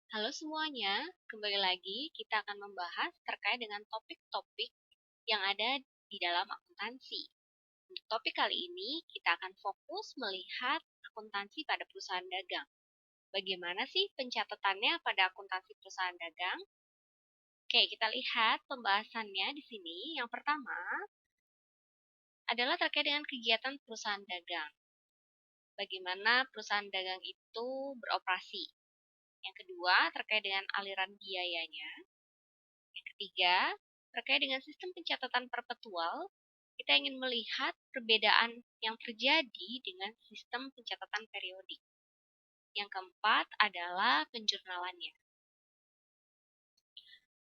Halo semuanya, kembali lagi kita akan membahas terkait dengan topik-topik yang ada di dalam akuntansi. Untuk topik kali ini, kita akan fokus melihat akuntansi pada perusahaan dagang. Bagaimana sih pencatatannya pada akuntansi perusahaan dagang? Oke, kita lihat pembahasannya di sini. Yang pertama adalah terkait dengan kegiatan perusahaan dagang. Bagaimana perusahaan dagang itu beroperasi. Yang kedua, terkait dengan aliran biayanya. Yang ketiga, terkait dengan sistem pencatatan perpetual, kita ingin melihat perbedaan yang terjadi dengan sistem pencatatan periodik. Yang keempat adalah penjurnalannya.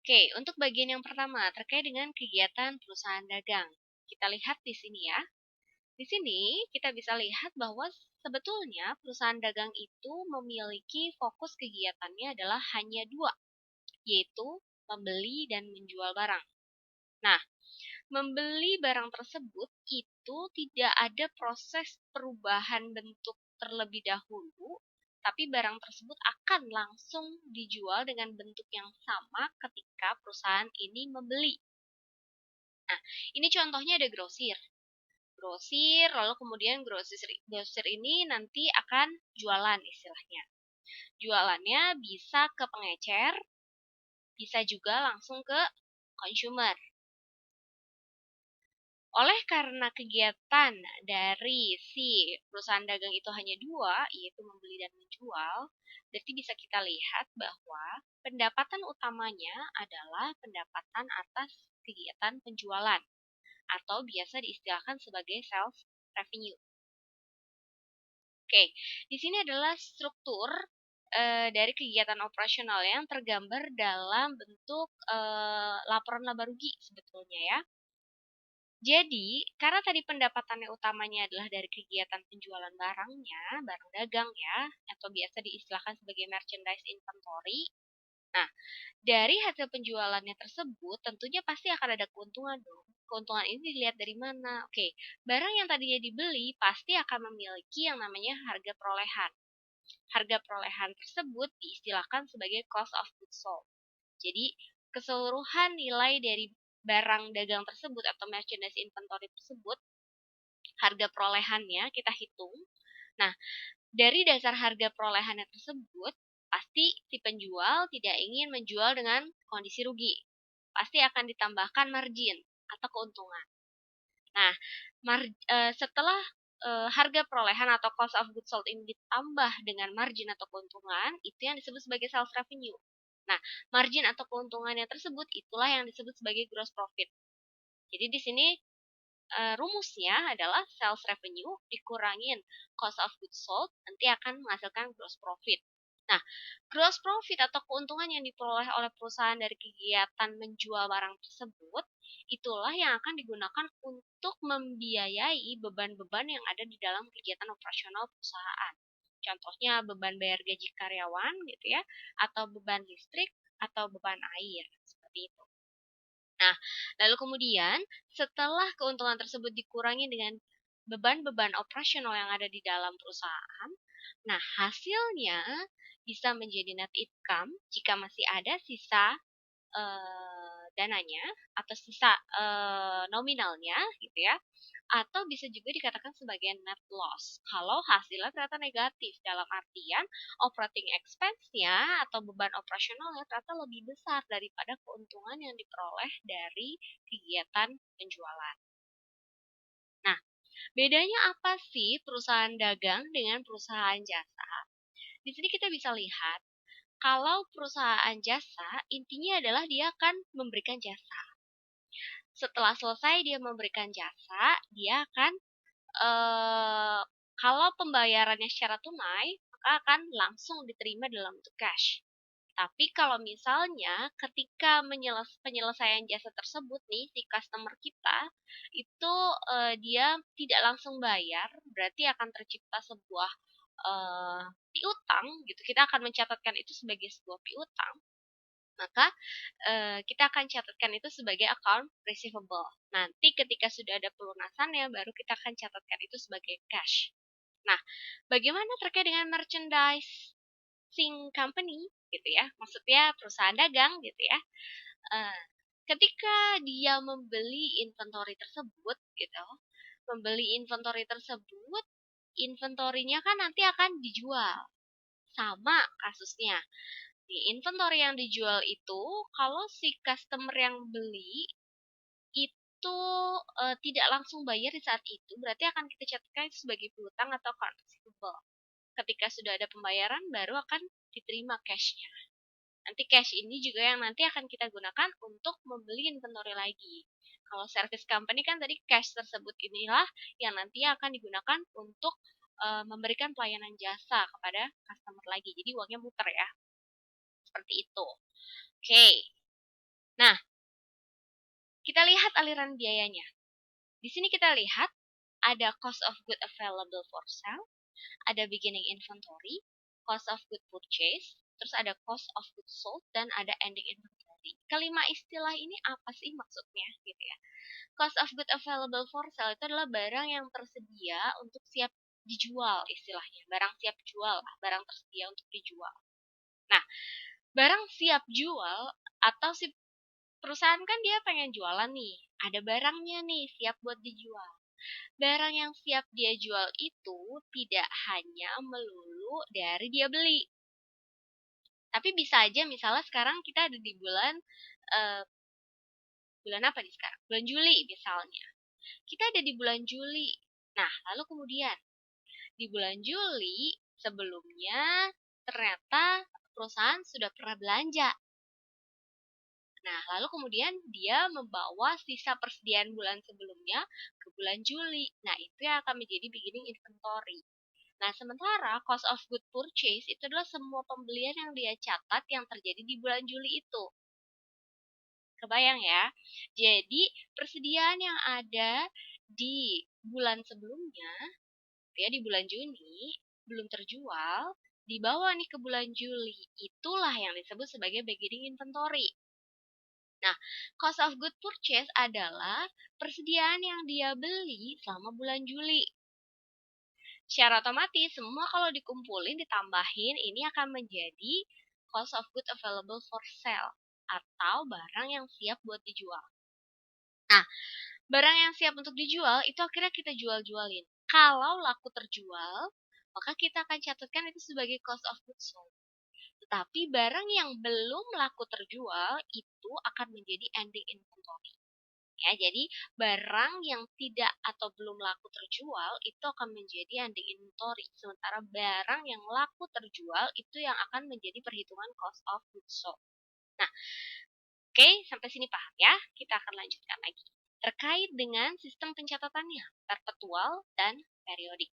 Oke, untuk bagian yang pertama, terkait dengan kegiatan perusahaan dagang. Kita lihat di sini ya. Di sini kita bisa lihat bahwa sebetulnya perusahaan dagang itu memiliki fokus kegiatannya adalah hanya dua, yaitu membeli dan menjual barang. Nah, membeli barang tersebut itu tidak ada proses perubahan bentuk terlebih dahulu, tapi barang tersebut akan langsung dijual dengan bentuk yang sama ketika perusahaan ini membeli. Nah, ini contohnya ada grosir. Grosir, lalu kemudian grosir ini nanti akan jualan istilahnya. Jualannya bisa ke pengecer, bisa juga langsung ke consumer. Oleh karena kegiatan dari si perusahaan dagang itu hanya dua, yaitu membeli dan menjual, berarti bisa kita lihat bahwa pendapatan utamanya adalah pendapatan atas kegiatan penjualan, atau biasa diistilahkan sebagai sales revenue. Oke, di sini adalah struktur dari kegiatan operasional yang tergambar dalam bentuk laporan laba rugi sebetulnya ya. Jadi, karena tadi pendapatannya utamanya adalah dari kegiatan penjualan barangnya, barang dagang ya, atau biasa diistilahkan sebagai merchandise inventory. Nah, dari hasil penjualannya tersebut, tentunya pasti akan ada keuntungan dong. Keuntungan ini dilihat dari mana? Oke, barang yang tadinya dibeli pasti akan memiliki yang namanya harga perolehan. Harga perolehan tersebut diistilahkan sebagai cost of goods sold. Jadi, keseluruhan nilai dari barang dagang tersebut atau merchandise inventory tersebut, harga perolehannya kita hitung. Nah, dari dasar harga perolehannya tersebut, pasti si penjual tidak ingin menjual dengan kondisi rugi. Pasti akan ditambahkan margin atau keuntungan. Nah, setelah harga perolehan atau cost of goods sold ini ditambah dengan margin atau keuntungan, itu yang disebut sebagai sales revenue. Nah, margin atau keuntungannya tersebut itulah yang disebut sebagai gross profit. Jadi di sini rumusnya adalah sales revenue dikurangin cost of goods sold nanti akan menghasilkan gross profit. Nah, gross profit atau keuntungan yang diperoleh oleh perusahaan dari kegiatan menjual barang tersebut, itulah yang akan digunakan untuk membiayai beban-beban yang ada di dalam kegiatan operasional perusahaan. Contohnya beban bayar gaji karyawan gitu ya, atau beban listrik, atau beban air, seperti itu. Nah, lalu kemudian setelah keuntungan tersebut dikurangi dengan beban-beban operasional yang ada di dalam perusahaan, nah hasilnya bisa menjadi net income jika masih ada sisa dananya atau sisa nominalnya gitu ya, atau bisa juga dikatakan sebagai net loss kalau hasilnya ternyata negatif dalam artian operating expense-nya atau beban operasionalnya ternyata lebih besar daripada keuntungan yang diperoleh dari kegiatan penjualan. Nah, bedanya apa sih perusahaan dagang dengan perusahaan jasa? Di sini kita bisa lihat kalau perusahaan jasa intinya adalah dia akan memberikan jasa. Setelah selesai dia memberikan jasa, dia akan kalau pembayarannya secara tunai, maka akan langsung diterima dalam bentuk cash. Tapi kalau misalnya ketika penyelesaian jasa tersebut nih, si customer kita, itu dia tidak langsung bayar, berarti akan tercipta sebuah piutang gitu. Kita akan mencatatkan itu sebagai sebuah piutang. Maka kita akan catatkan itu sebagai account receivable. Nanti ketika sudah ada pelunasannya, baru kita akan catatkan itu sebagai cash. Nah, bagaimana terkait dengan merchandise? purchasing company gitu ya, maksudnya perusahaan dagang gitu ya. Eh, Ketika dia membeli inventory tersebut gitu, inventorinya kan nanti akan dijual. Sama kasusnya. Di inventory yang dijual itu, kalau si customer yang beli itu tidak langsung bayar di saat itu, berarti akan kita catatkan sebagai piutang atau account receivable. Ketika sudah ada pembayaran, baru akan diterima cash-nya. Nanti cash ini juga yang nanti akan kita gunakan untuk membeli inventory lagi. Kalau service company kan tadi cash tersebut inilah yang nanti akan digunakan untuk memberikan pelayanan jasa kepada customer lagi. Jadi uangnya muter ya. Seperti itu. Oke. Nah, kita lihat aliran biayanya. Di sini kita lihat ada cost of good available for sale, ada beginning inventory, cost of good purchase, terus ada cost of goods sold, dan ada ending inventory. Kelima istilah ini apa sih maksudnya gitu ya? Cost of good available for sale itu adalah barang yang tersedia untuk siap dijual istilahnya. Barang siap jual, barang tersedia untuk dijual. Nah, barang siap jual atau si perusahaan kan dia pengen jualan nih. Ada barangnya nih siap buat dijual. Barang yang siap dia jual itu tidak hanya melulu dari dia beli. Tapi bisa aja misalnya sekarang kita ada di eh, bulan apa nih sekarang? Bulan Juli misalnya. Kita ada di bulan Juli. Nah, lalu kemudian di bulan Juli sebelumnya ternyata perusahaan sudah pernah belanja. Nah, lalu kemudian dia membawa sisa persediaan bulan sebelumnya ke bulan Juli. Nah, itu yang akan menjadi beginning inventory. Nah, sementara cost of good purchase itu adalah semua pembelian yang dia catat yang terjadi di bulan Juli itu. Kebayang ya? Jadi, persediaan yang ada di bulan sebelumnya, ya di bulan Juni, belum terjual, dibawa nih ke bulan Juli. Itulah yang disebut sebagai beginning inventory. Nah, cost of good purchase adalah persediaan yang dia beli selama bulan Juli. Secara otomatis, semua kalau dikumpulin, ditambahin, ini akan menjadi cost of good available for sale atau barang yang siap buat dijual. Nah, barang yang siap untuk dijual itu akhirnya kita jual-jualin. Kalau laku terjual, maka kita akan catatkan itu sebagai cost of goods sold. Tetapi barang yang belum laku terjual itu akan menjadi ending inventory. Ya, jadi barang yang tidak atau belum laku terjual itu akan menjadi ending inventory. Sementara barang yang laku terjual itu yang akan menjadi perhitungan cost of goods sold. Nah, oke, sampai sini paham ya? Kita akan lanjutkan lagi. Terkait dengan sistem pencatatannya, perpetual dan periodik.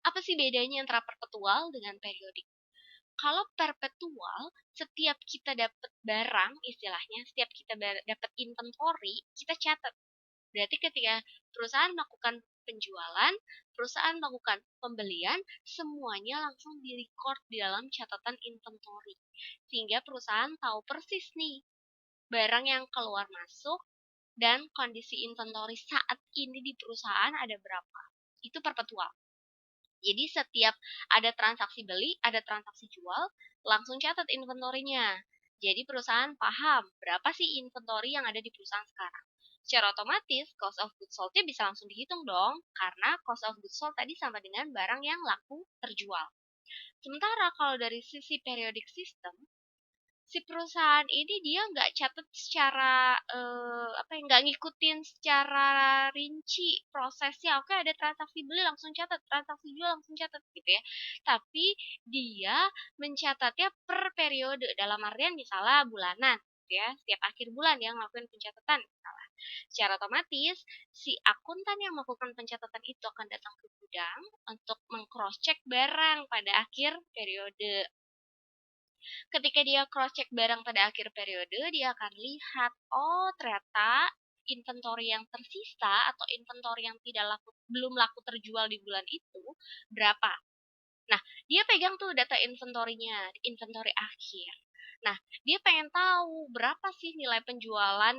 Apa sih bedanya antara perpetual dengan periodik? Kalau perpetual, setiap kita dapat barang, istilahnya, setiap kita dapat inventory, kita catat. Berarti ketika perusahaan melakukan penjualan, perusahaan melakukan pembelian, semuanya langsung direcord di dalam catatan inventory. Sehingga perusahaan tahu persis nih, barang yang keluar masuk, dan kondisi inventory saat ini di perusahaan ada berapa. Itu perpetual. Jadi setiap ada transaksi beli, ada transaksi jual, langsung catat inventorinya. Jadi perusahaan paham berapa sih inventory yang ada di perusahaan sekarang. Secara otomatis, cost of goods sold-nya bisa langsung dihitung dong, karena cost of goods sold tadi sama dengan barang yang laku terjual. Sementara kalau dari sisi periodic system, si perusahaan ini dia nggak catat secara nggak ngikutin secara rinci prosesnya. Oke, ada transaksi beli langsung catat, transaksi jual langsung catat gitu ya. Tapi dia mencatatnya per periode, dalam artian misalnya bulanan gitu ya, setiap akhir bulan dia ngelakuin pencatatan misalnya. Secara otomatis si akuntan yang melakukan pencatatan itu akan datang ke gudang untuk meng-cross check barang pada akhir periode. Ketika dia cross check barang pada akhir periode, dia akan lihat, oh ternyata inventory yang tersisa atau inventory yang belum laku terjual di bulan itu berapa. Nah, dia pegang tuh data inventory-nya, inventory akhir. Nah, dia pengen tahu berapa sih nilai penjualan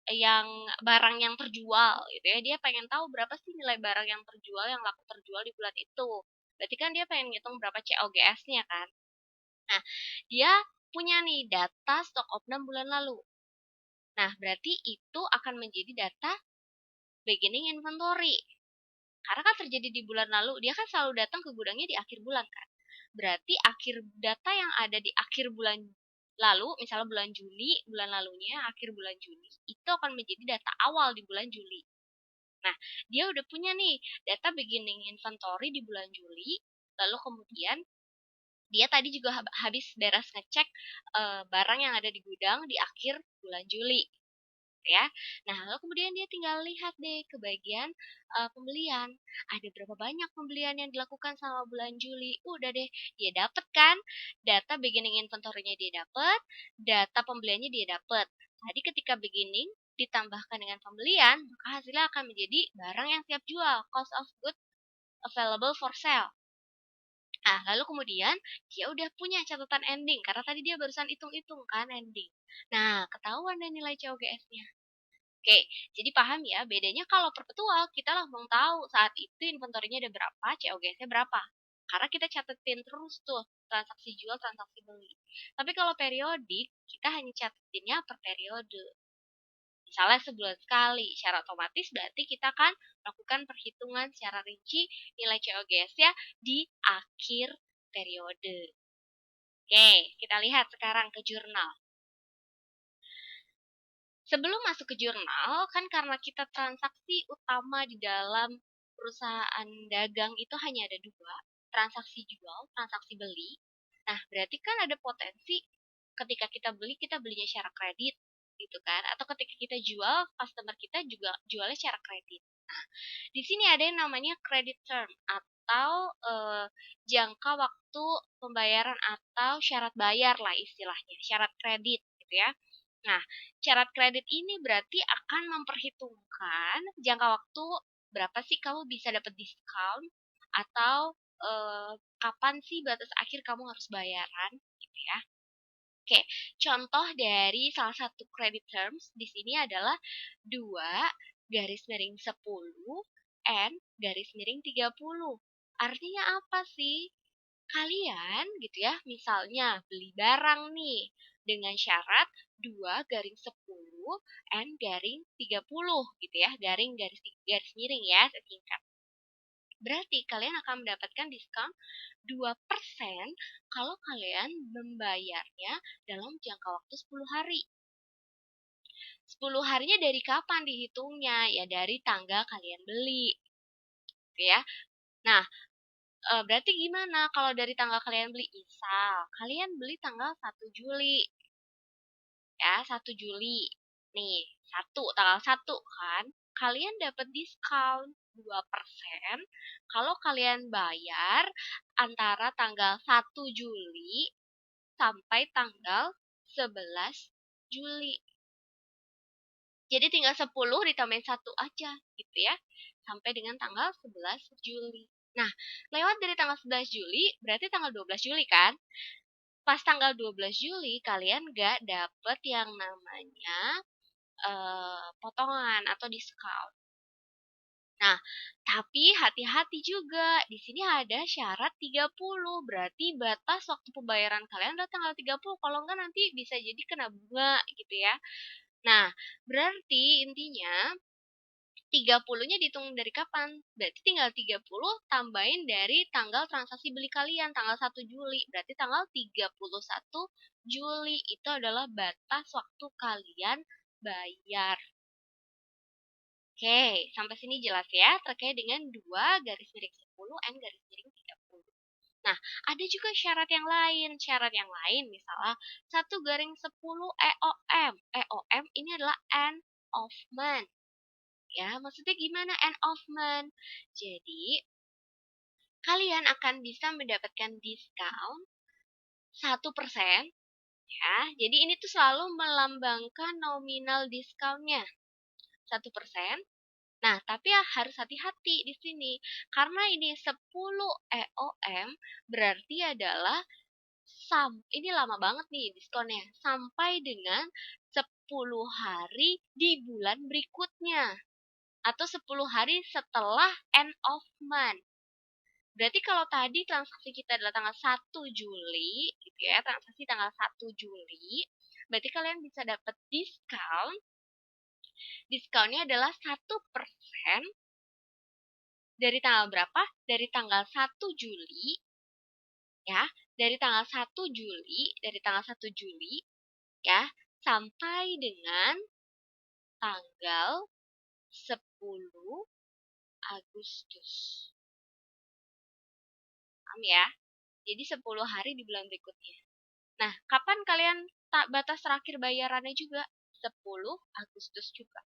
yang barang yang terjual gitu ya. Dia pengen tahu berapa sih nilai barang yang terjual yang laku terjual di bulan itu. Berarti kan dia pengen ngitung berapa COGS-nya kan. Nah, dia punya nih data stock of 6 bulan lalu. Nah, berarti itu akan menjadi data beginning inventory. Karena kan terjadi di bulan lalu, dia kan selalu datang ke gudangnya di akhir bulan kan. Berarti akhir data yang ada di akhir bulan lalu, misalnya bulan Juli, bulan lalunya, akhir bulan Juni, itu akan menjadi data awal di bulan Juli. Nah, dia udah punya nih data beginning inventory di bulan Juli, lalu kemudian dia tadi juga habis beres ngecek barang yang ada di gudang di akhir bulan Juli ya. Nah, lalu kemudian dia tinggal lihat deh ke bagian pembelian. Ada berapa banyak pembelian yang dilakukan selama bulan Juli? Udah deh, dia dapet kan data beginning inventory-nya dia dapet, data pembeliannya dia dapet. Tadi ketika beginning ditambahkan dengan pembelian, maka hasilnya akan menjadi barang yang siap jual, cost of good available for sale. Nah, lalu kemudian dia udah punya catatan ending karena tadi dia barusan hitung-hitung kan ending. Nah, ketahuan deh nilai COGS-nya. Oke, jadi paham ya, bedanya kalau perpetual kita langsung tahu saat itu inventorinya ada berapa, COGS-nya berapa. Karena kita catetin terus tuh transaksi jual, transaksi beli. Tapi kalau periodik, kita hanya catetinnya per periode. Misalnya sebulan sekali, secara otomatis berarti kita akan melakukan perhitungan secara rinci nilai COGS-nya di akhir periode. Oke, kita lihat sekarang ke jurnal. Sebelum masuk ke jurnal, kan karena kita transaksi utama di dalam perusahaan dagang itu hanya ada dua, transaksi jual, transaksi beli. Nah, berarti kan ada potensi ketika kita belinya secara kredit, gitu kan? Atau ketika kita jual, customer kita juga jualnya secara kredit. Nah, di sini ada yang namanya credit term atau jangka waktu pembayaran atau syarat bayar lah istilahnya, syarat kredit gitu ya. Nah, syarat kredit ini berarti akan memperhitungkan jangka waktu berapa sih kamu bisa dapat diskon atau kapan sih batas akhir kamu harus bayaran gitu ya. Oke, contoh dari salah satu credit terms di sini adalah 2 garis miring 10 N garis miring 30. Artinya apa sih? Kalian gitu ya, misalnya beli barang nih dengan syarat 2 garing 10 N garing 30 gitu ya, garis miring ya, singkat. Berarti kalian akan mendapatkan diskon 2% kalau kalian membayarnya dalam jangka waktu 10 hari. 10 harinya dari kapan dihitungnya? Ya dari tanggal kalian beli. Gitu ya. Nah, berarti gimana kalau dari tanggal kalian beli? Misal, kalian beli tanggal 1 Juli. Ya, 1 Juli. Nih, tanggal 1 kan. Kalian dapat diskon 2% kalau kalian bayar antara tanggal 1 Juli sampai tanggal 11 Juli. Jadi tinggal 10 ditambahin 1 aja gitu ya. Sampai dengan tanggal 11 Juli. Nah, lewat dari tanggal 11 Juli, berarti tanggal 12 Juli kan? Pas tanggal 12 Juli, kalian nggak dapet yang namanya potongan atau diskon. Nah, tapi hati-hati juga. Di sini ada syarat 30. Berarti batas waktu pembayaran kalian adalah tanggal 30. Kalau enggak nanti bisa jadi kena bunga gitu ya. Nah, berarti intinya 30-nya dihitung dari kapan? Berarti tinggal 30 tambahin dari tanggal transaksi beli kalian, tanggal 1 Juli. Berarti tanggal 31 Juli itu adalah batas waktu kalian bayar. Oke, sampai sini jelas ya terkait dengan 2 garis miring 10 N garis miring 30. Nah, ada juga syarat yang lain. Syarat yang lain misalnya 1 garing 10 EOM. EOM ini adalah end of month. Ya, maksudnya gimana end of month? Jadi, kalian akan bisa mendapatkan diskon 1%. Ya, jadi ini tuh selalu melambangkan nominal diskonnya 1%. Nah, tapi ya harus hati-hati di sini. Karena ini 10 EOM berarti adalah ini lama banget nih diskonnya. Sampai dengan 10 hari di bulan berikutnya. Atau 10 hari setelah end of month. Berarti kalau tadi transaksi kita adalah tanggal 1 Juli, gitu ya, transaksi tanggal 1 Juli, berarti kalian bisa dapat diskon. Diskonnya adalah 1% dari tanggal berapa? Dari tanggal 1 Juli, ya, dari tanggal 1 Juli, ya, sampai dengan tanggal 10 Agustus. Paham ya? Jadi 10 hari di bulan berikutnya. Nah, kapan kalian batas terakhir bayarannya juga? 10 Agustus juga.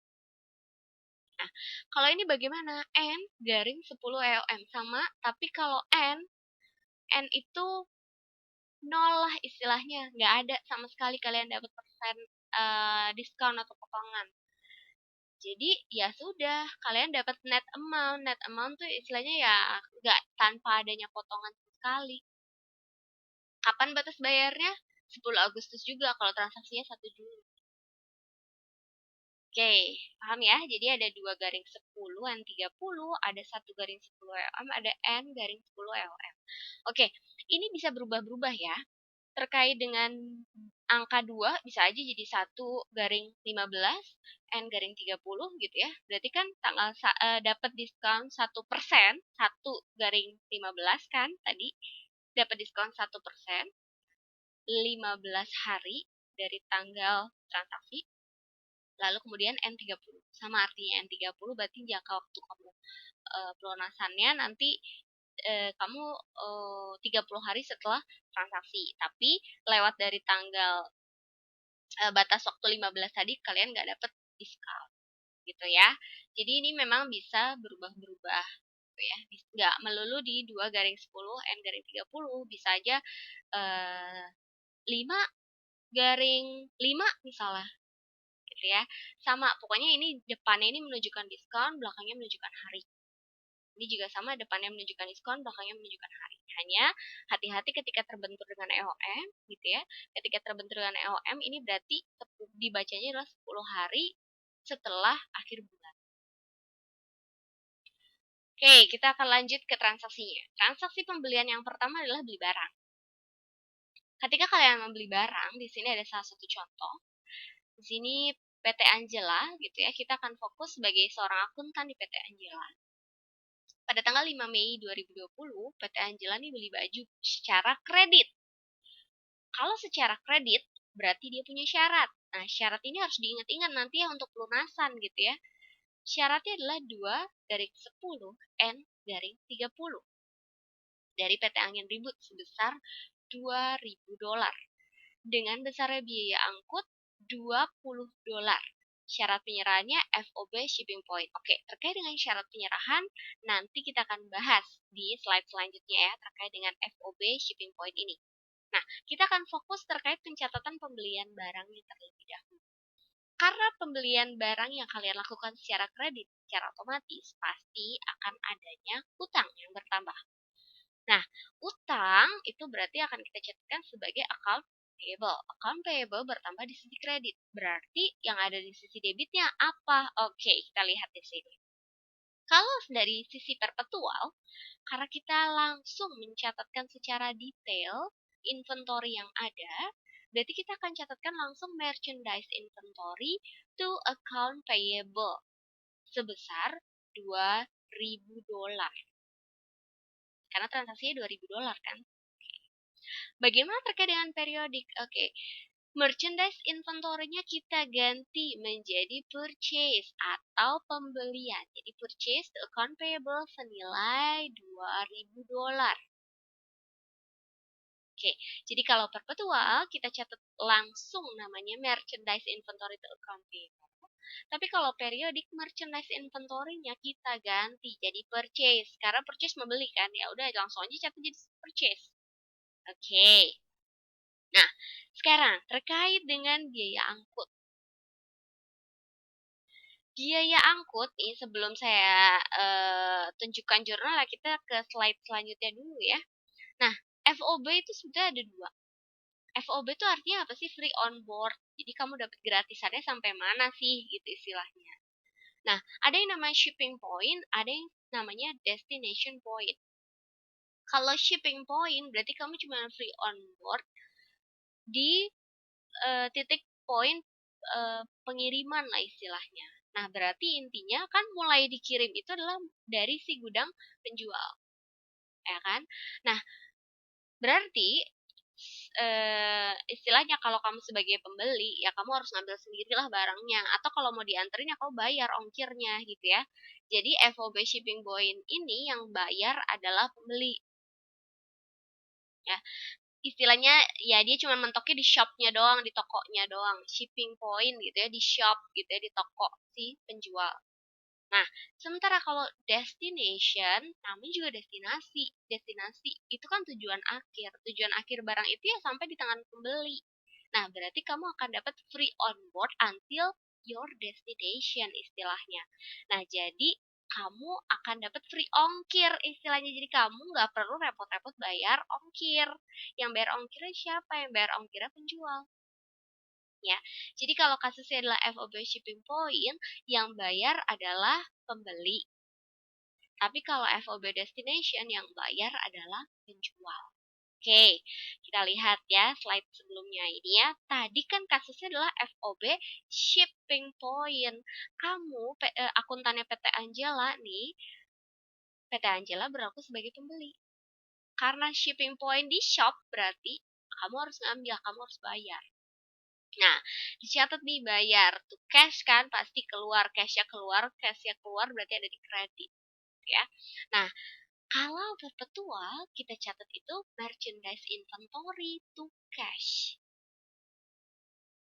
Nah, kalau ini bagaimana? N garing 10 EOM sama, tapi kalau N itu nol lah istilahnya. Nggak ada sama sekali kalian dapat persen diskon atau potongan. Jadi ya sudah, kalian dapat net amount. Net amount tuh istilahnya ya nggak tanpa adanya potongan sekali. Kapan batas bayarnya? 10 Agustus juga kalau transaksinya 1 Juli. Oke, paham ya? Jadi ada 2 garing 10 N 30, ada 1 garing 10 LM, ada N garing 10 LM. Oke, ini bisa berubah-berubah ya. Terkait dengan angka 2 bisa aja jadi 1 garing 15 N garing 30 gitu ya. Berarti kan tanggal dapat diskon 1%, 1 garing 15 kan tadi dapat diskon 1%, 15 hari dari tanggal transaksi. Lalu kemudian N30. Sama artinya N30 berarti jangka waktu kamu pelunasannya nanti kamu 30 hari setelah transaksi. Tapi lewat dari tanggal batas waktu 15 tadi kalian nggak dapet diskon gitu ya. Jadi ini memang bisa berubah-berubah gitu ya. Nggak melulu di 2 garing 10 N garing 30, bisa aja 5 garing 5 misalnya gitu ya. Sama, pokoknya ini depannya ini menunjukkan diskon, belakangnya menunjukkan hari. Ini juga sama, depannya menunjukkan diskon, belakangnya menunjukkan hari. Hanya hati-hati ketika terbentur dengan EOM gitu ya. Ketika terbentur dengan EOM ini berarti dibacanya adalah 10 hari setelah akhir bulan. Oke, kita akan lanjut ke transaksinya. Transaksi pembelian yang pertama adalah beli barang. Ketika kalian membeli barang, di sini ada salah satu contoh. Di sini PT Angela gitu ya, kita akan fokus sebagai seorang akuntan di PT Angela. Pada tanggal 5 Mei 2020, PT Angela ini beli baju secara kredit. Kalau secara kredit, berarti dia punya syarat. Nah, syarat ini harus diingat-ingat nanti ya untuk pelunasan gitu ya. Syaratnya adalah 2 garing 10 N garing 30 dari PT Angin Ribut sebesar $2.000 dengan besarnya biaya angkut $20. Syarat penyerahannya FOB shipping point. Oke, terkait dengan syarat penyerahan, nanti kita akan bahas di slide selanjutnya ya, terkait dengan FOB shipping point ini. Nah, kita akan fokus terkait pencatatan pembelian barangnya terlebih dahulu. Karena pembelian barang yang kalian lakukan secara kredit, secara otomatis, pasti akan adanya utang yang bertambah. Nah, utang itu berarti akan kita catatkan sebagai account payable. Account payable bertambah di sisi kredit. Berarti yang ada di sisi debitnya apa? Oke, kita lihat di sini. Kalau dari sisi perpetual, karena kita langsung mencatatkan secara detail inventory yang ada, berarti kita akan catatkan langsung merchandise inventory to account payable sebesar $2.000. Karena transaksinya $2.000 kan. Bagaimana terkait dengan periodik? Oke. Merchandise inventory-nya kita ganti menjadi purchase atau pembelian. Jadi purchase to account payable senilai $2.000. Oke, jadi kalau perpetual kita catat langsung namanya merchandise inventory to account payable. Tapi kalau periodik merchandise inventory-nya kita ganti jadi purchase. Karena purchase membeli kan, ya udah langsung aja catat jadi purchase. Oke. Nah, sekarang terkait dengan biaya angkut. Biaya angkut nih sebelum saya tunjukkan jurnal, kita ke slide selanjutnya dulu ya. Nah, FOB itu sebetulnya ada 2. FOB itu artinya apa sih? Free on board. Jadi kamu dapat gratisannya sampai mana sih gitu istilahnya. Nah, ada yang namanya shipping point, ada yang namanya destination point. Kalau shipping point berarti kamu cuma free on board di titik poin pengiriman lah istilahnya. Nah, berarti intinya kan mulai dikirim itu adalah dari si gudang penjual, ya kan? Nah, berarti istilahnya kalau kamu sebagai pembeli ya kamu harus ngambil sendirilah barangnya, atau kalau mau dianterin ya kamu bayar ongkirnya gitu ya. Jadi FOB shipping point ini yang bayar adalah pembeli ya. Istilahnya ya dia cuma mentoknya di shopnya doang, di tokonya doang, shipping point gitu ya, di shop gitu ya, di toko si penjual. Nah, sementara kalau destination, namanya juga destinasi. Destinasi itu kan tujuan akhir. Tujuan akhir barang itu ya sampai di tangan pembeli. Nah, berarti kamu akan dapat free on board until your destination istilahnya. Nah, jadi kamu akan dapat free ongkir istilahnya. Jadi kamu nggak perlu repot-repot bayar ongkir. Yang bayar ongkirnya siapa? Yang bayar ongkirnya penjual. Ya, jadi kalau kasusnya adalah FOB shipping point, yang bayar adalah pembeli. Tapi kalau FOB destination, yang bayar adalah penjual. Oke, kita lihat ya slide sebelumnya ini ya. Tadi kan kasusnya adalah FOB shipping point. Kamu akuntannya PT Angela nih, PT Angela berlaku sebagai pembeli. Karena shipping point di shop berarti kamu harus ngambil, kamu harus bayar. Nah, dicatat nih bayar tuh cash kan pasti keluar, cashnya keluar berarti ada di kredit ya. Nah, kalau perpetual kita catat itu merchandise inventory to cash.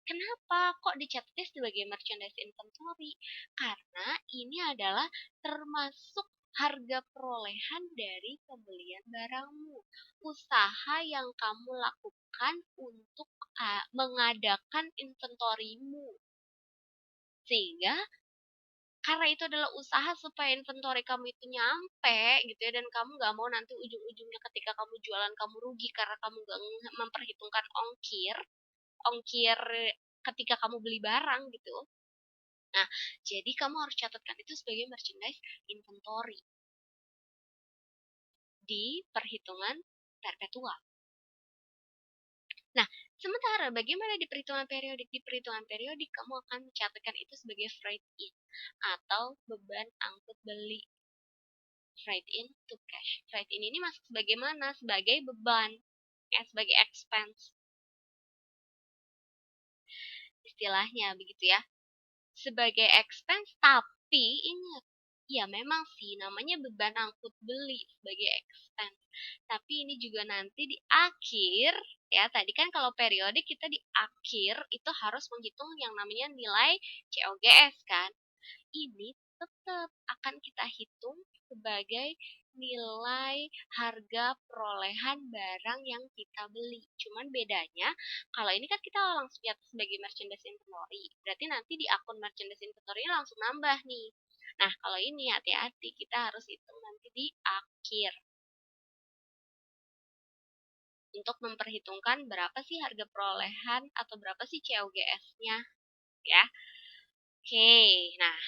Kenapa kok dicatatnya sebagai merchandise inventory? Karena ini adalah termasuk harga perolehan dari pembelian barangmu. Usaha yang kamu lakukan untuk mengadakan inventorimu. Sehingga karena itu adalah usaha supaya inventory kamu itu nyampe gitu ya, dan kamu nggak mau nanti ujung-ujungnya ketika kamu jualan kamu rugi karena kamu nggak memperhitungkan ongkir ongkir ketika kamu beli barang gitu. Nah, jadi kamu harus catatkan itu sebagai merchandise inventory di perhitungan perpetual. Nah, sementara bagaimana di perhitungan periodik? Di perhitungan periodik kamu akan mencatatkan itu sebagai freight in atau beban angkut beli. Freight in to cash. Freight in ini masuk sebagai mana? Sebagai beban, ya, sebagai expense. Istilahnya begitu ya. Sebagai expense, tapi ingat, ya memang sih namanya beban angkut beli sebagai expense. Tapi ini juga nanti di akhir, ya tadi kan kalau periodik kita di akhir itu harus menghitung yang namanya nilai COGS kan. Ini tetap akan kita hitung sebagai nilai harga perolehan barang yang kita beli. Cuman bedanya, kalau ini kan kita langsung catat sebagai merchandise inventory. Berarti nanti di akun merchandise inventory langsung nambah nih. Nah, kalau ini hati-hati, kita harus hitung nanti di akhir. Untuk memperhitungkan berapa sih harga perolehan atau berapa sih COGS-nya. Ya. Oke, nah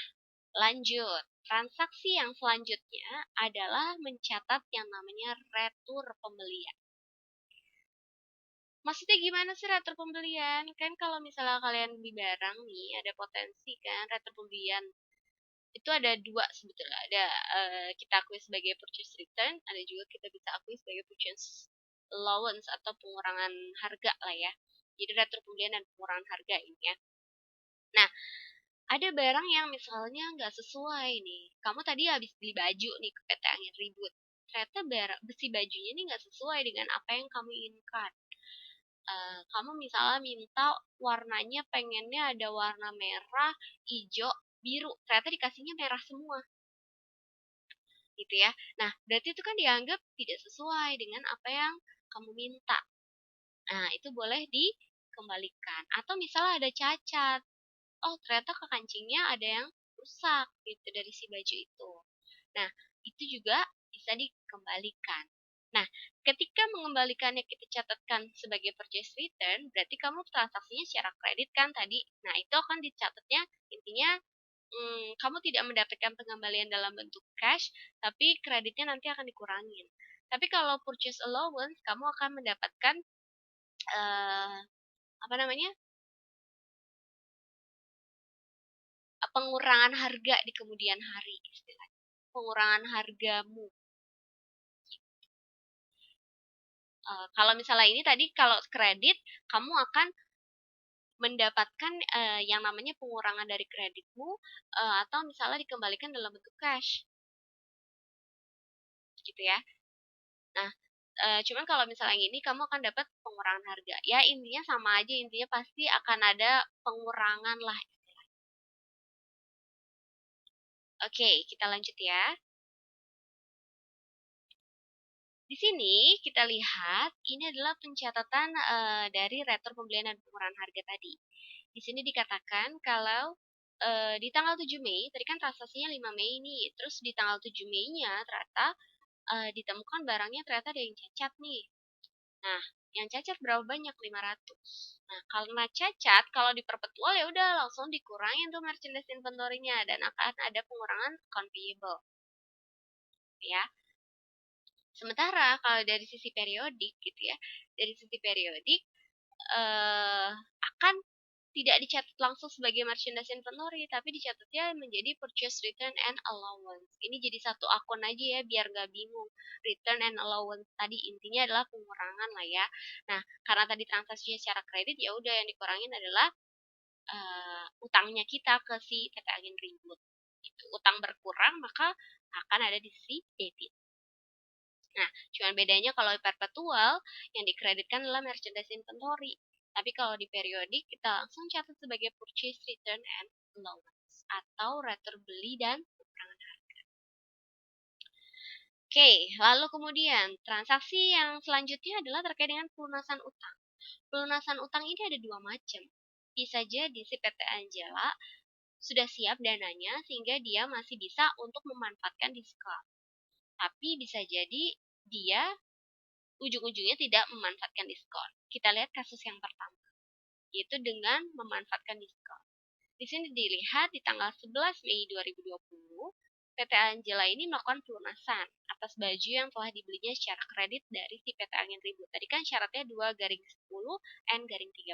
lanjut, transaksi yang selanjutnya adalah mencatat yang namanya retur pembelian. Maksudnya gimana sih retur pembelian? Kan kalau misalnya kalian beli barang nih, ada potensi kan retur pembelian. Itu ada dua sebetulnya. Ada kita akui sebagai purchase return, ada juga kita bisa akui sebagai purchase allowance atau pengurangan harga lah ya. Jadi retur pembelian dan pengurangan harga ini ya. Nah, ada barang yang misalnya nggak sesuai nih. Kamu tadi habis beli baju nih ke PT Angin Ribut. Ternyata besi bajunya ini nggak sesuai dengan apa yang kamu inginkan. Kamu misalnya minta warnanya pengennya ada warna merah, hijau, biru. Ternyata dikasihnya merah semua. Gitu ya. Nah, berarti itu kan dianggap tidak sesuai dengan apa yang kamu minta. Nah, itu boleh dikembalikan. Atau misalnya ada cacat, oh ternyata ke kancingnya ada yang rusak gitu dari si baju itu. Nah, itu juga bisa dikembalikan. Nah, ketika mengembalikannya kita catatkan sebagai purchase return, berarti kamu transaksinya secara kredit kan tadi. Nah, itu akan dicatatnya intinya kamu tidak mendapatkan pengembalian dalam bentuk cash, tapi kreditnya nanti akan dikurangin. Tapi kalau purchase allowance, kamu akan mendapatkan apa namanya? Pengurangan harga di kemudian hari istilahnya. Pengurangan hargamu. Kalau misalnya ini tadi kalau kredit, kamu akan mendapatkan yang namanya pengurangan dari kreditmu atau misalnya dikembalikan dalam bentuk cash gitu ya. Nah, cuman kalau misalnya yang ini kamu akan dapat pengurangan harga. Ya intinya sama aja, intinya pasti akan ada pengurangan lah. Oke, kita lanjut ya. Di sini kita lihat ini adalah pencatatan dari retur pembelian dan pengurangan harga tadi. Di sini dikatakan kalau di tanggal 7 Mei, tadi kan transaksinya 5 Mei nih, terus di tanggal 7 Mei-nya ternyata ditemukan barangnya ternyata ada yang cacat nih. Nah, yang cacat berapa banyak? 500. Nah, karena cacat, kalau di perpetual ya udah langsung dikurangin tuh merchandise inventory-nya dan akan ada pengurangan account payable. Ya. Sementara kalau dari sisi periodik gitu ya, dari sisi periodik akan tidak dicatat langsung sebagai merchandise inventory, tapi dicatatnya menjadi purchase return and allowance. Ini jadi satu akun aja ya, biar nggak bingung. Return and allowance tadi intinya adalah pengurangan lah ya. Nah, karena tadi transaksinya secara kredit, ya udah yang dikurangin adalah utangnya kita ke si PT Agen Ribut. Itu utang berkurang, maka akan ada di sisi debit. Nah, cuman bedanya kalau di perpetual, yang dikreditkan adalah merchandise inventory. Tapi kalau di periodik, kita langsung catat sebagai purchase return and allowance. Atau retur beli dan pengurangan harga. Oke, lalu kemudian transaksi yang selanjutnya adalah terkait dengan pelunasan utang. Pelunasan utang ini ada dua macam. Bisa jadi si PT Angela sudah siap dananya sehingga dia masih bisa untuk memanfaatkan diskon. Tapi bisa jadi dia ujung-ujungnya tidak memanfaatkan diskon. Kita lihat kasus yang pertama, yaitu dengan memanfaatkan diskon. Di sini dilihat di tanggal 11 Mei 2020, PT Angela ini melakukan pelunasan atas baju yang telah dibelinya secara kredit dari si PT Angin Ribut. Tadi kan syaratnya 2/10 N/30.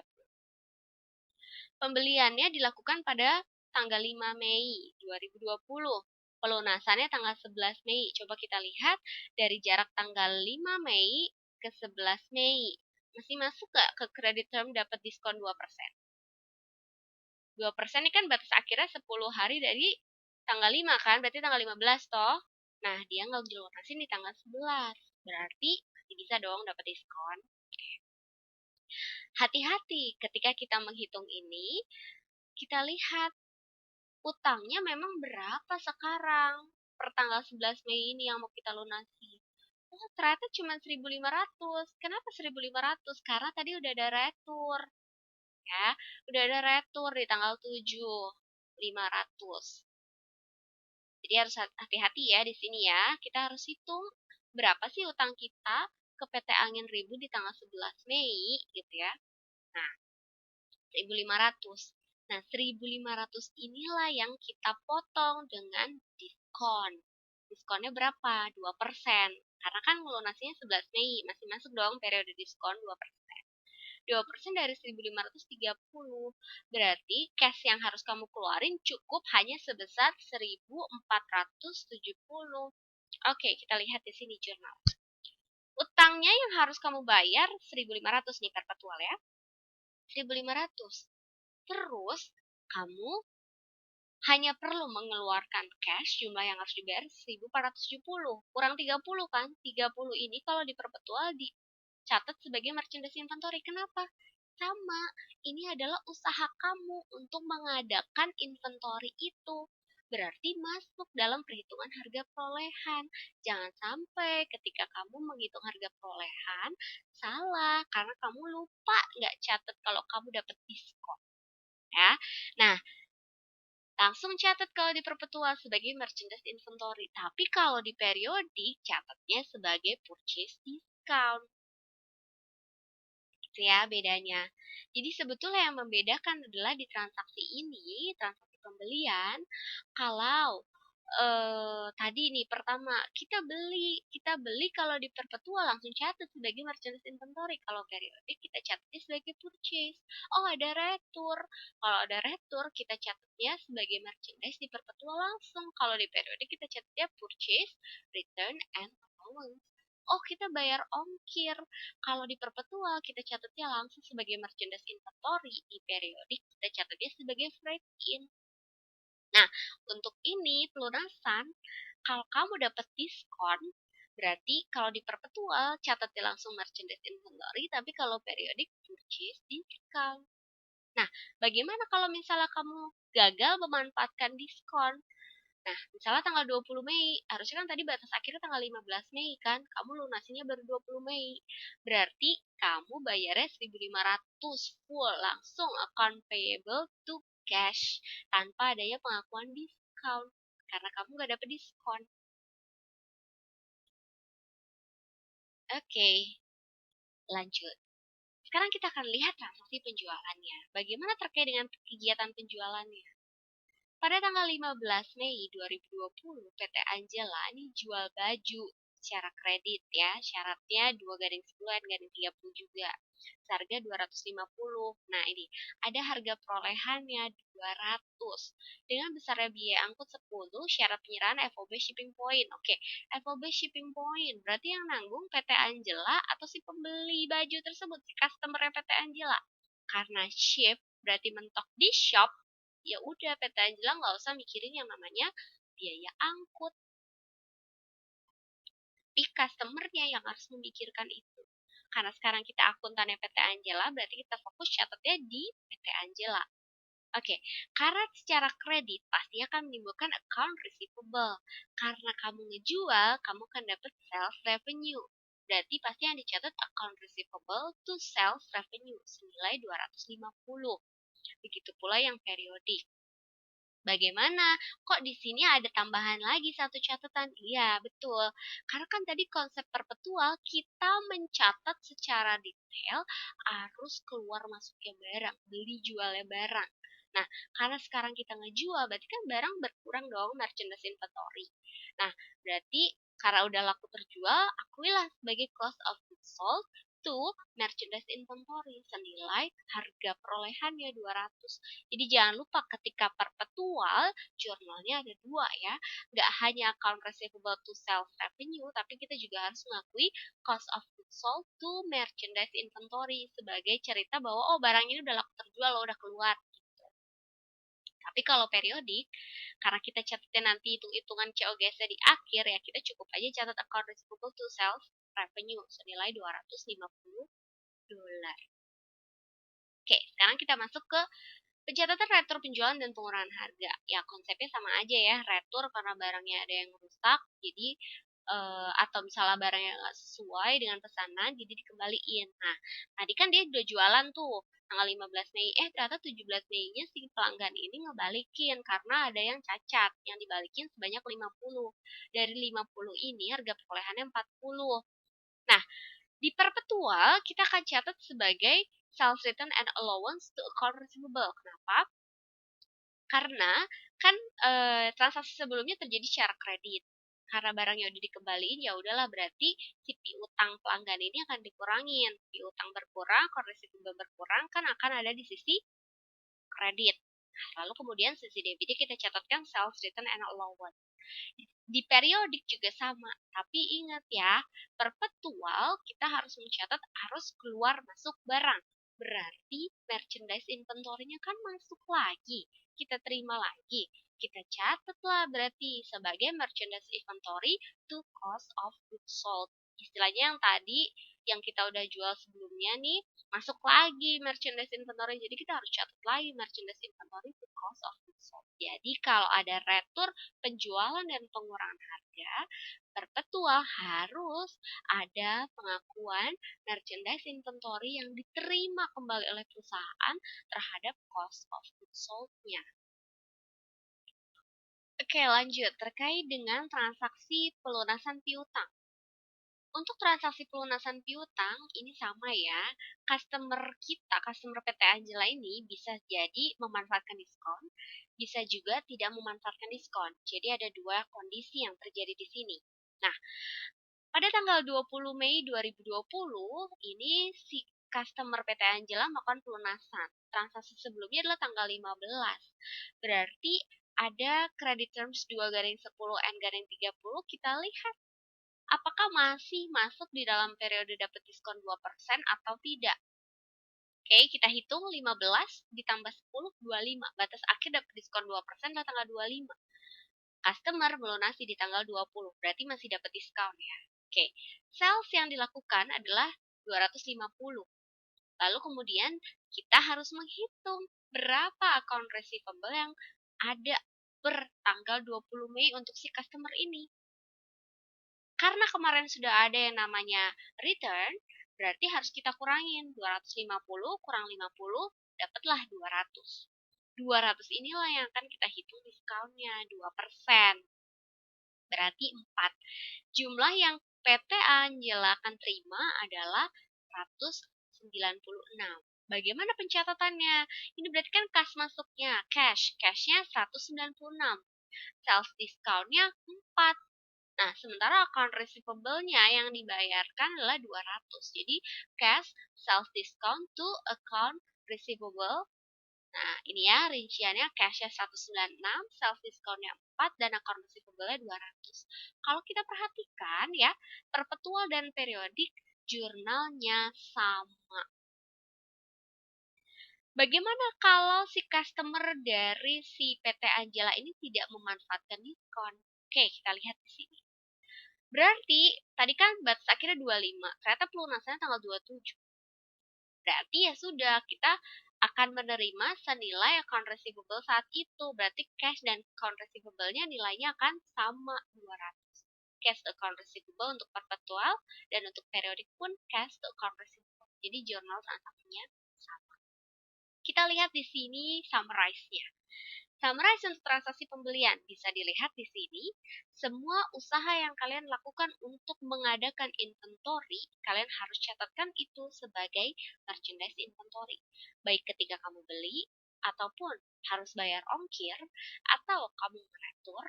Pembeliannya dilakukan pada tanggal 5 Mei 2020. Pelunasannya tanggal 11 Mei. Coba kita lihat dari jarak tanggal 5 Mei ke 11 Mei. Masih masuk gak ke credit term dapat diskon 2%? 2% ini kan batas akhirnya 10 hari dari tanggal 5 kan? Berarti tanggal 15 toh. Nah, dia nggak dilunasin di tanggal 11. Berarti masih bisa dong dapat diskon. Hati-hati ketika kita menghitung ini, kita lihat utangnya memang berapa sekarang per tanggal 11 Mei ini yang mau kita lunasi. Oh, ternyata cuma 1.500. Kenapa 1.500? Karena tadi udah ada retur. Ya, udah ada retur di tanggal 7. 500. Jadi harus hati-hati ya di sini ya. Kita harus hitung berapa sih utang kita ke PT Angin Ribut di tanggal 11 Mei gitu ya. Nah, 1.500. Nah, 1.500 inilah yang kita potong dengan diskon. Diskonnya berapa? 2%. Karena kan melunasinya 11 Mei, masih masuk dong periode diskon 2%. 2% dari 1.530. Berarti cash yang harus kamu keluarin cukup hanya sebesar 1.470. Oke, kita lihat di sini jurnal. Utangnya yang harus kamu bayar 1.500 nih perpetual ya. 1.500. Terus kamu hanya perlu mengeluarkan cash jumlah yang harus dibayar 1.470. Kurang 30 kan? 30 ini kalau di perpetual dicatat sebagai merchandise inventory. Kenapa? Sama, ini adalah usaha kamu untuk mengadakan inventory itu. Berarti masuk dalam perhitungan harga perolehan. Jangan sampai ketika kamu menghitung harga perolehan, salah. Karena kamu lupa nggak catat kalau kamu dapat diskon. Ya. Nah, langsung catat kalau di perpetual sebagai merchandise inventory. Tapi kalau di periodik, catatnya sebagai purchase discount. Itu ya bedanya. Jadi sebetulnya yang membedakan adalah di transaksi ini, transaksi pembelian, kalau tadi nih pertama kita beli kalau di perpetual langsung catat sebagai merchandise inventory. Kalau periodik kita catatnya sebagai purchase. Oh, ada retur. Kalau ada retur kita catatnya sebagai merchandise di perpetual langsung. Kalau di periodik kita catatnya purchase, return, and allowance. Oh, kita bayar ongkir. Kalau di perpetual kita catatnya langsung sebagai merchandise inventory. Di periodik kita catatnya sebagai freight in. Nah, untuk ini pelunasan, kalau kamu dapat diskon, berarti kalau di perpetual catatnya langsung merchandise inventory, tapi kalau periodik purchase discount. Nah, bagaimana kalau misalnya kamu gagal memanfaatkan diskon? Nah, misalnya tanggal 20 Mei, harusnya kan tadi batas akhirnya tanggal 15 Mei kan, kamu lunasinya baru 20 Mei. Berarti kamu bayarnya 1.500 full, langsung account payable to cash, tanpa adanya pengakuan diskon, karena kamu gak dapet diskon. Oke, lanjut. Sekarang kita akan lihat transaksi penjualannya. Bagaimana terkait dengan kegiatan penjualannya? Pada tanggal 15 Mei 2020, PT Anjela ini jual baju secara kredit ya. Syaratnya 2-10-30 juga. Seharga 250. Nah, ini ada harga perolehannya 200. Dengan besarnya biaya angkut 10, syarat penyerahan FOB shipping point. Oke, FOB shipping point berarti yang nanggung PT Anjela atau si pembeli baju tersebut, si customer PT Anjela. Karena ship berarti mentok di shop, ya udah PT Anjela nggak usah mikirin yang namanya biaya angkut. Tapi customernya yang harus memikirkan itu. Karena sekarang kita akuntannya PT Anjela, berarti kita fokus catatnya di PT Anjela. Oke, karena secara kredit pasti akan menimbulkan account receivable. Karena kamu ngejual, kamu akan dapat sales revenue. Berarti pasti yang dicatat account receivable to sales revenue senilai 250. Begitu pula yang periodik. Bagaimana? Kok di sini ada tambahan lagi satu catatan? Iya, betul. Karena kan tadi konsep perpetual kita mencatat secara detail arus keluar masuknya barang, beli jualnya barang. Nah, karena sekarang kita ngejual, berarti kan barang berkurang dong merchandise inventory. Nah, berarti karena udah laku terjual, akuilah sebagai cost of goods sold to merchandise inventory senilai harga perolehannya 200. Jadi jangan lupa ketika perpetual, jurnalnya ada dua ya. Nggak hanya account receivable to sales revenue, tapi kita juga harus mengakui cost of goods sold to merchandise inventory sebagai cerita bahwa oh barang ini udah laku terjual, loh, udah keluar. Gitu. Tapi kalau periodik, karena kita catatnya nanti hitung-hitungan COGS di akhir ya, kita cukup aja catat account receivable to sales revenue senilai $250. Oke, sekarang kita masuk ke pencatatan retur penjualan dan pengurangan harga. Ya, konsepnya sama aja ya. Retur karena barangnya ada yang rusak, jadi atau misalnya barangnya nggak sesuai dengan pesanan, jadi dikembaliin. Nah, tadi kan dia udah jualan tuh tanggal 15 Mei. Ternyata 17 Mei-nya si pelanggan ini ngebalikin karena ada yang cacat. Yang dibalikin sebanyak 50. Dari 50 ini harga perolehannya 40. Nah, di perpetual, kita akan catat sebagai sales return and allowance to account receivable. Kenapa? Karena kan transaksi sebelumnya terjadi secara kredit. Karena barangnya udah dikembaliin, ya udahlah berarti si piutang pelanggan ini akan dikurangin. Piutang berkurang, account receivable berkurang, kan akan ada di sisi kredit. Lalu kemudian sisi debitnya kita catatkan sales return and allowance. Di periodik juga sama, tapi ingat ya, perpetual kita harus mencatat arus keluar masuk barang. Berarti merchandise inventory-nya kan masuk lagi, kita terima lagi. Kita catatlah berarti sebagai merchandise inventory to cost of goods sold. Istilahnya yang tadi yang kita udah jual sebelumnya nih, masuk lagi merchandise inventory. Jadi kita harus catat lagi merchandise inventory to cost of goods sold. Jadi kalau ada retur penjualan dan pengurangan harga, perpetual harus ada pengakuan merchandise inventory yang diterima kembali oleh perusahaan terhadap cost of goods sold-nya. Oke, lanjut. Terkait dengan transaksi pelunasan piutang. Untuk transaksi pelunasan piutang, ini sama ya. Customer PT Angela ini bisa jadi memanfaatkan diskon, bisa juga tidak memanfaatkan diskon. Jadi ada dua kondisi yang terjadi di sini. Nah, pada tanggal 20 Mei 2020, ini si customer PT Angela melakukan pelunasan. Transaksi sebelumnya adalah tanggal 15. Berarti ada credit terms 2-10N-30, kita lihat apakah masih masuk di dalam periode dapat diskon 2% atau tidak. Oke, kita hitung 15 ditambah 10, 25. Batas akhir dapat diskon 2% adalah tanggal 25. Customer melunasi di tanggal 20, berarti masih dapat diskon ya. Oke, sales yang dilakukan adalah 250. Lalu kemudian kita harus menghitung berapa account receivable yang ada per tanggal 20 Mei untuk si customer ini. Karena kemarin sudah ada yang namanya return, berarti harus kita kurangin. 250 kurang 50, dapatlah 200. 200 inilah yang akan kita hitung diskonnya, 2%. Berarti 4. Jumlah yang PT Angela akan terima adalah 196. Bagaimana pencatatannya? Ini berarti kan kas masuknya, cash. Cashnya 196. Sales discount-nya 4. Nah, sementara account receivable-nya yang dibayarkan adalah 200. Jadi, cash sales discount to account receivable. Nah, ini ya rinciannya, cash-nya 196, sales discount-nya 4, dan account receivable-nya 200. Kalau kita perhatikan ya, perpetual dan periodik jurnalnya sama. Bagaimana kalau si customer dari si PT Angela ini tidak memanfaatkan diskon? Oke, kita lihat di sini. Berarti, tadi kan batas akhirnya 25, ternyata pelunasannya tanggal 27. Berarti ya sudah, kita akan menerima senilai account receivable saat itu. Berarti cash dan account receivable-nya nilainya akan sama 200. Cash account receivable untuk perpetual, dan untuk periodik pun cash account receivable. Jadi jurnal transaksinya sama. Kita lihat di sini summarize-nya. Summarize untuk transaksi pembelian bisa dilihat di sini. Semua usaha yang kalian lakukan untuk mengadakan inventory, kalian harus catatkan itu sebagai merchandise inventory. Baik ketika kamu beli, ataupun harus bayar ongkir, atau kamu mengatur,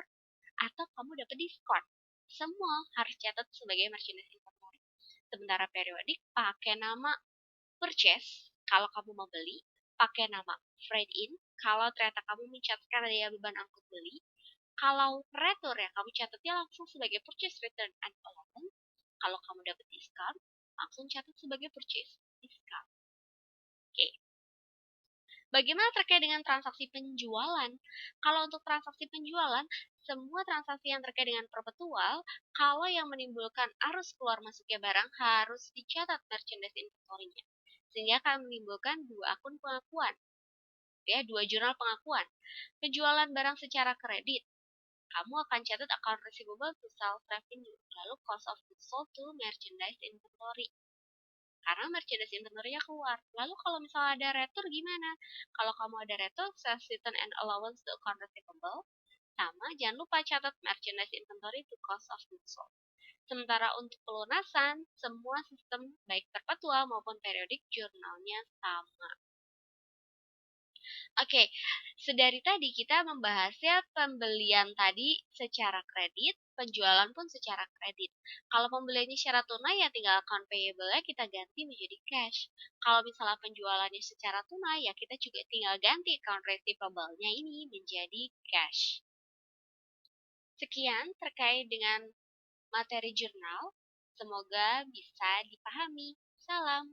atau kamu dapat diskon. Semua harus catat sebagai merchandise inventory. Sementara periodik pakai nama purchase kalau kamu mau beli, pakai nama freight in kalau ternyata kamu mencatatkan daya beban angkut beli. Kalau retur ya, kamu catatnya langsung sebagai purchase return and allowance. Kalau kamu dapat diskon, langsung catat sebagai purchase discount. Oke. Bagaimana terkait dengan transaksi penjualan? Kalau untuk transaksi penjualan, semua transaksi yang terkait dengan perpetual, kalau yang menimbulkan arus keluar masuknya barang harus dicatat merchandise inventory-nya. Sehingga akan menimbulkan dua akun pengakuan. Ya, dua jurnal pengakuan. Penjualan barang secara kredit, kamu akan catat account receivable to sales revenue, lalu cost of goods sold to merchandise inventory. Karena merchandise inventory-nya keluar. Lalu kalau misalnya ada retur gimana? Kalau kamu ada retur, sales return and allowance to account receivable, sama jangan lupa catat merchandise inventory to cost of goods sold. Sementara untuk pelunasan, semua sistem baik perpetual maupun periodik jurnalnya sama. Oke, sedari tadi kita membahasnya pembelian tadi secara kredit, penjualan pun secara kredit. Kalau pembeliannya secara tunai ya tinggal account payable-nya kita ganti menjadi cash. Kalau misalnya penjualannya secara tunai ya kita juga tinggal ganti account receivable-nya ini menjadi cash. Sekian terkait dengan materi jurnal. Semoga bisa dipahami. Salam.